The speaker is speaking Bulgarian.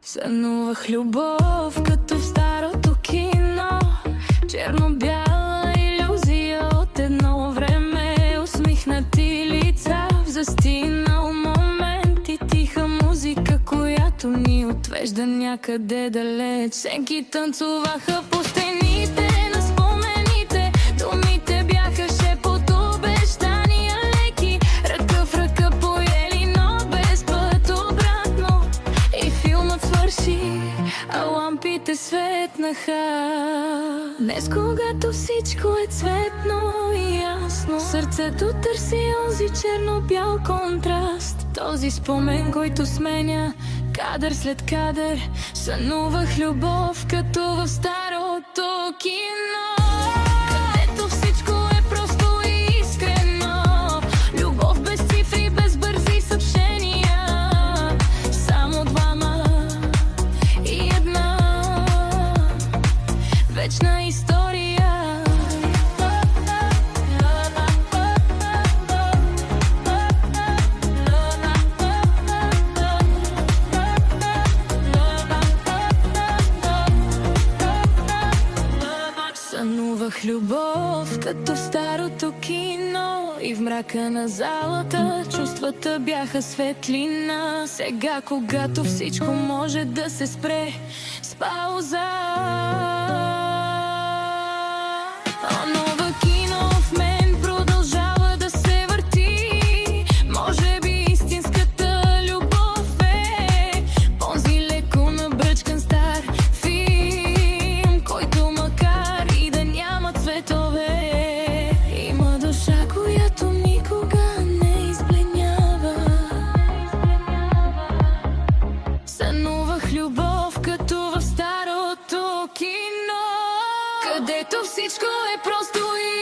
Сънувах любов, като в старото кино, черно-бяла илюзия от едно време. Усмихнати лица в застинал момент и тиха музика, която ни отвежда някъде далеч. Сенки танцуваха по стените на спомените, думите бяха шепот, обещания леки, ръка в ръка поели, но без път обратно. И филмът свърши, а лампите светнаха. Днес, когато всичко е цветно и ясно, сърцето търси онзи черно-бял контраст. Този спомен, който сменя кадър след кадър. Сънувах любов, като в старото кино, където всичко е просто и искрено. Любов без цифри, без бързи съобщения, само двама и една вечна история. Сънувах любов, като в старото кино, и в мрака на залата чувствата бяха светлина. Сега, когато всичко може да се спре с пауза, онова кино в мен продължава да се върти. Може би истинската любов е онзи леко набръчкан стар филм, който макар и да няма цветове, има душа, която никога не избленява. Сънувах любов, като в старото кино, където всичко е просто и